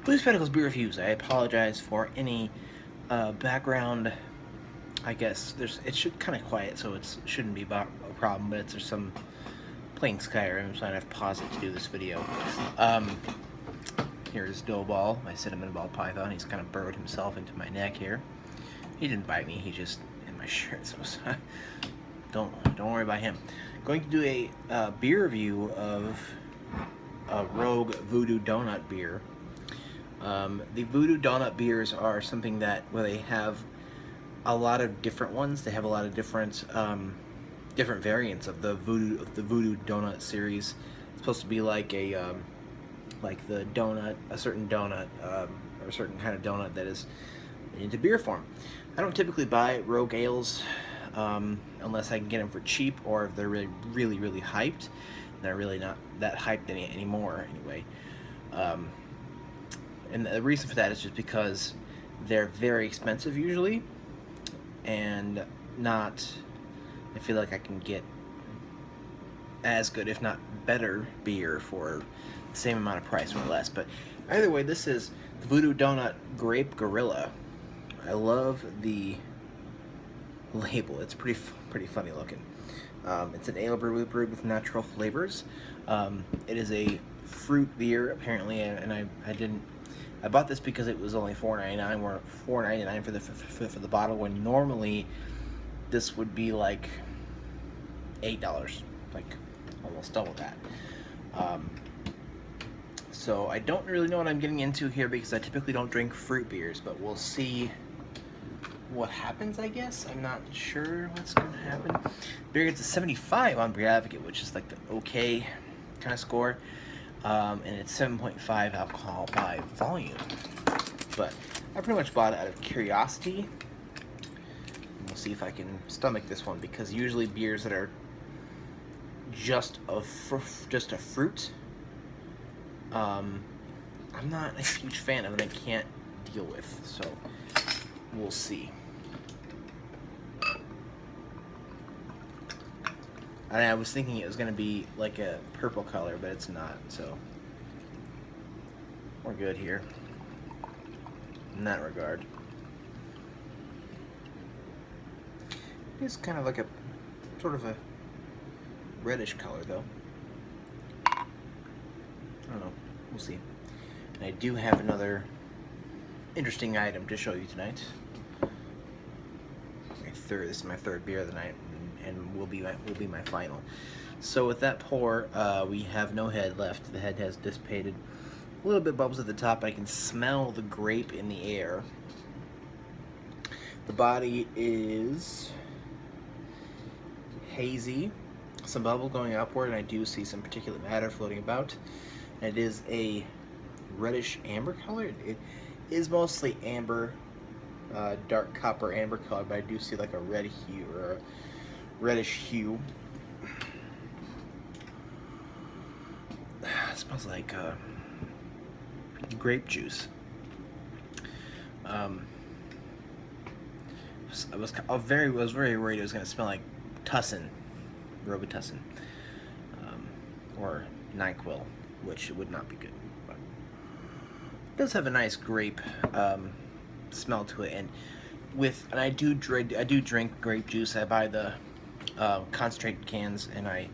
BlueSpecs beer reviews. I apologize for any background. I guess it should kind of quiet, so it shouldn't be a problem. But there's some playing Skyrim, so I have to pause it to do this video. Here's Doughball, my cinnamon ball python. He's kind of burrowed himself into my neck here. He didn't bite me. He just in my shirt. So don't worry about him. Going to do a beer review of a Rogue Voodoo Doughnut beer. The Voodoo Doughnut beers are something where they have a lot of different ones. They have a lot of different variants of the Voodoo Doughnut series. It's supposed to be like a certain donut, or a certain kind of donut that is into beer form. I don't typically buy Rogue ales unless I can get them for cheap, or if they're really hyped. They're really not that hyped anymore anyway. And the reason for that is just because they're very expensive usually, and I feel like I can get as good, if not better, beer for the same amount of price or less. But either way, this is the Voodoo Doughnut Grape Guerilla. I love the label. It's pretty funny looking. It's an ale brewed with natural flavors. It is a fruit beer apparently, and I bought this because it was only $4.99, or $4.99 for the bottle, when normally this would be like $8, like almost double that. So I don't really know what I'm getting into here, because I typically don't drink fruit beers, but we'll see what happens, I guess. I'm not sure what's going to happen. Beer gets a 75 on Beer Advocate, which is like the okay kind of score. And it's 7.5 alcohol by volume. But I pretty much bought it out of curiosity. And we'll see if I can stomach this one, because usually beers that are just a fruit, I'm not a huge fan of, and I can't deal with. So we'll see. And I was thinking it was going to be like a purple color, but it's not, so we're good here in that regard. It's kind of like a sort of a reddish color, though. I don't know. We'll see. And I do have another interesting item to show you tonight. This is my third beer of the night, and will be my final. So with that pour, we have no head left. The head has dissipated. A little bit bubbles at the top. I can smell the grape in the air. The body is hazy, some bubble going upward, and I do see some particulate matter floating about. And it is a reddish amber color. It is mostly amber, dark copper amber color, but I do see like a red hue, or a reddish hue. It smells like grape juice. I was very worried it was going to smell like Tussin, Robitussin, or NyQuil, which would not be good. But it does have a nice grape smell to it, and I do drink grape juice. I buy the concentrate cans, and I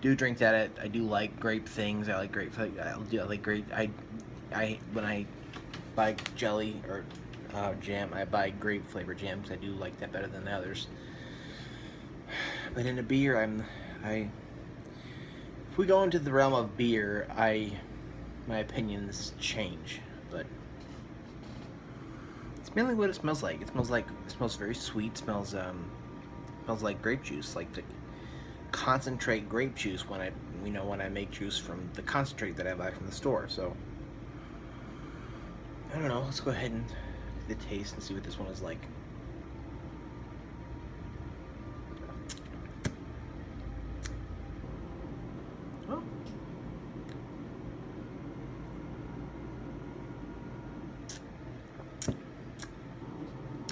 do drink that. I do like grape things. I like grape. When I buy jelly or jam, I buy grape flavored jam, because I do like that better than the others. But in a beer, if we go into the realm of beer, my opinions change. But it's mainly what it smells like. It smells very sweet. Smells like grape juice, like the concentrate grape juice when I make juice from the concentrate that I buy from the store. So I don't know. Let's go ahead and get the taste and see what this one is like. Oh.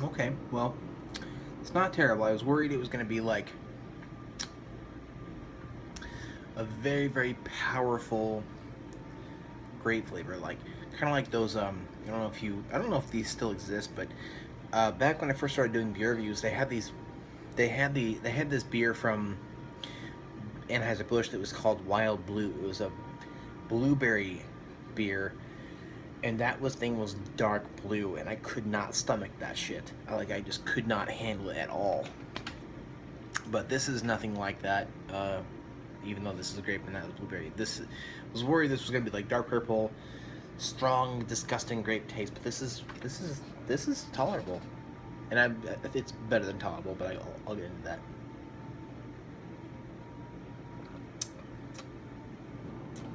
Okay, well, it's not terrible. I was worried it was going to be like a very, very powerful grape flavor, like kind of like those. I don't know if these still exist, but back when I first started doing beer reviews, they had these. They had this beer from Anheuser-Busch that was called Wild Blue. It was a blueberry beer, and thing was dark blue, and I could not stomach that shit. I just could not handle it at all. But this is nothing like that. Even though this is a grape and that was blueberry, I was worried this was gonna be like dark purple, strong, disgusting grape taste. But this is tolerable, and it's better than tolerable. But I'll get into that.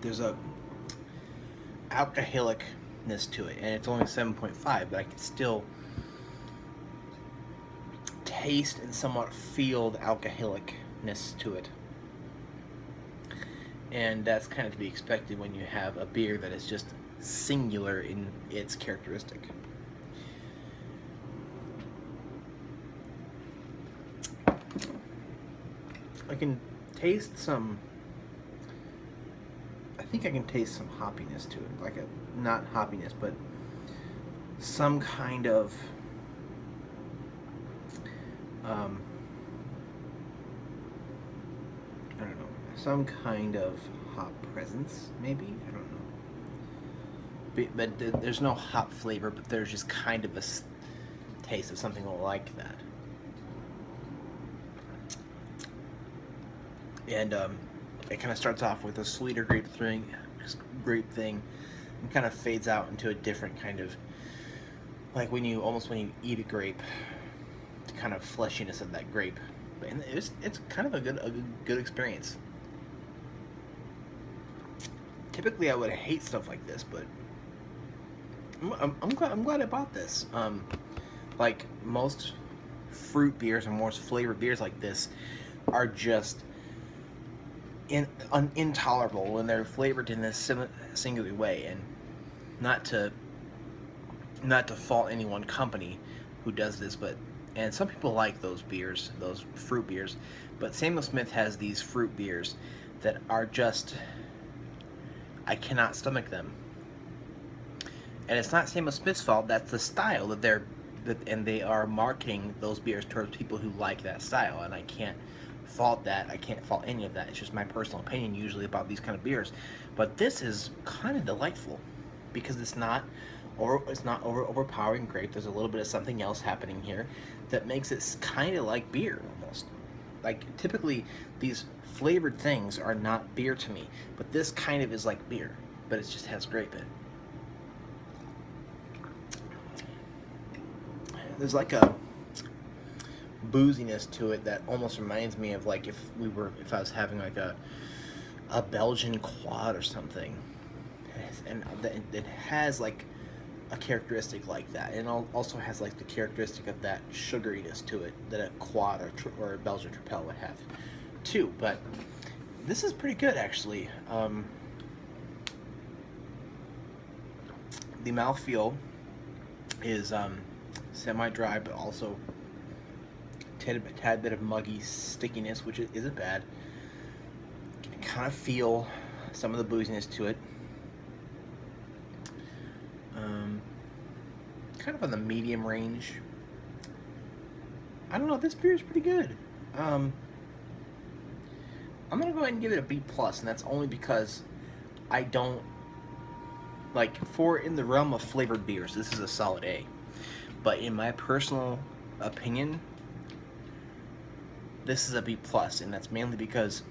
There's a alcoholicness to it, and it's only 7.5, but I can still taste and somewhat feel the alcoholicness to it. And that's kind of to be expected when you have a beer that is just singular in its characteristic. I can taste some, I think I can taste some hoppiness to it, like not hoppiness, but some kind of I don't know, some kind of hop presence, maybe? I don't know. But there's no hop flavor, but there's just kind of a taste of something like that. And it kind of starts off with a sweeter grape thing, and kind of fades out into a different kind of, like when you eat a grape, the kind of fleshiness of that grape. And it's kind of a good experience. Typically, I would hate stuff like this, but I'm glad I bought this. Like most fruit beers and more flavored beers like this are just intolerable when they're flavored in this singular way, and not to fault any one company who does this, and some people like those beers, those fruit beers, but Samuel Smith has these fruit beers that are just, I cannot stomach them. And it's not Samuel Smith's fault. That's the style and they are marketing those beers towards people who like that style, and I can't fault that. I can't fault any of that. It's just my personal opinion usually about these kind of beers. But this is kind of delightful because it's not overpowering grape. There's a little bit of something else happening here that makes it kind of like beer almost. Like typically these flavored things are not beer to me, but this kind of is like beer, but it just has grape in it. There's like a booziness to it that almost reminds me of like if I was having like a Belgian quad or something, and it has like a characteristic like that, and it also has like the characteristic of that sugariness to it that a quad or a Belgian Tripel would have too. But this is pretty good actually. The mouthfeel is semi-dry, but also a tad bit of muggy stickiness, which isn't bad. You can kind of feel some of the booziness to it. Kind of on the medium range. I don't know, this beer is pretty good. I'm gonna go ahead and give it a B+, and that's only because I don't like, in the realm of flavored beers, this is a solid A. But in my personal opinion, this is a B+, and that's mainly because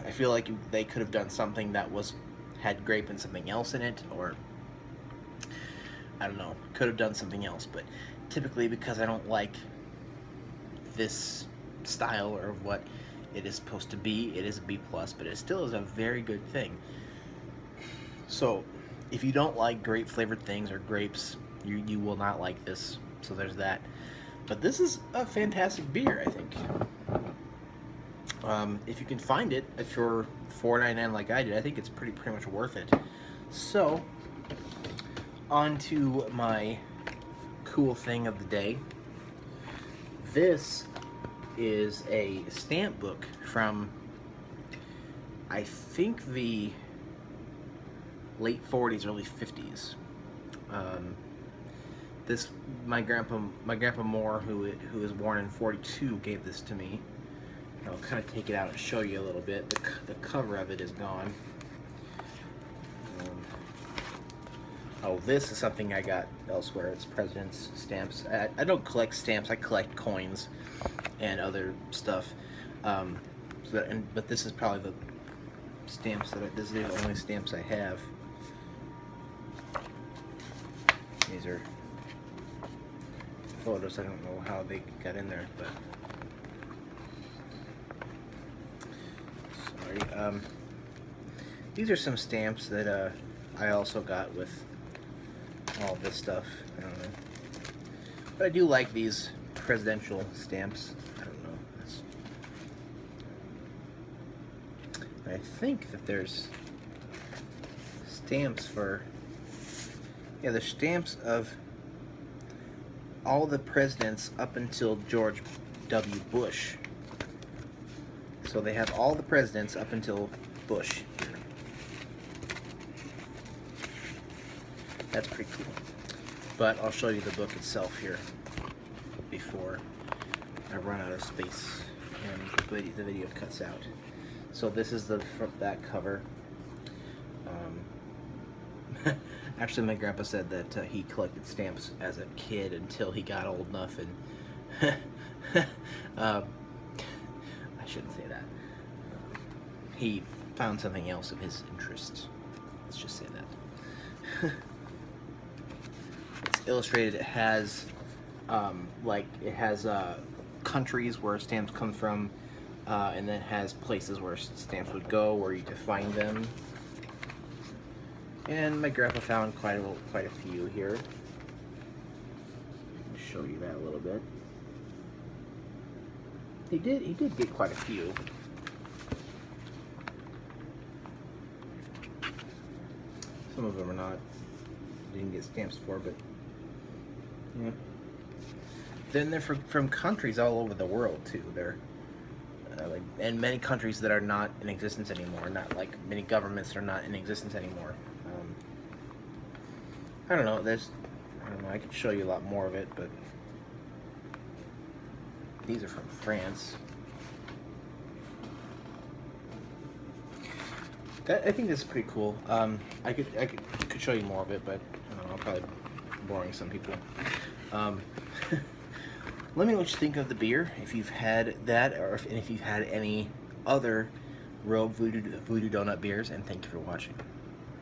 I feel like they could have done something that had grape and something else in it, or I don't know, could have done something else. But typically, because I don't like this style or what it is supposed to be, it is a B+, but it still is a very good thing. So if you don't like grape flavored things or grapes, you will not like this. So there's that. But this is a fantastic beer, I think. If you can find it, if you're $4.99 like I did, I think it's pretty much worth it. So, on to my cool thing of the day. This is a stamp book from, I think, the late 40s, early 50s. This my grandpa Moore, who was born in 42, gave this to me. I'll kind of take it out and show you a little bit. The cover of it is gone. Oh, this is something I got elsewhere. It's President's stamps. I don't collect stamps. I collect coins and other stuff. But this is probably the stamps this is the only stamps I have. These are photos. I don't know how they got in there, but sorry. These are some stamps that I also got with all this stuff. I don't know, but I do like these presidential stamps. I don't know. I think that there's stamps for, yeah, there's stamps of all the presidents up until George W. Bush. So they have all the presidents up until Bush. That's pretty cool. But I'll show you the book itself here before I run out of space and the video cuts out. So this is the back cover. Actually, my grandpa said that he collected stamps as a kid until he got old enough, and I shouldn't say that. He found something else of his interest. Let's just say that. It's illustrated. It has countries where stamps come from, and then it has places where stamps would go, where you could find them. And my grandpa found quite a few here. I'll show you that a little bit. He did get quite a few. Some of them are didn't get stamps for, but yeah. Then they're from countries all over the world too. They're and many countries that are not in existence anymore. Not like many governments that are not in existence anymore. I don't know. I don't know. I could show you a lot more of it, but these are from France. I think this is pretty cool. I could show you more of it, but I don't know. I'm probably boring some people. Let me know what you think of the beer, if you've had that, or if you've had any other Rogue Voodoo Doughnut beers, and thank you for watching.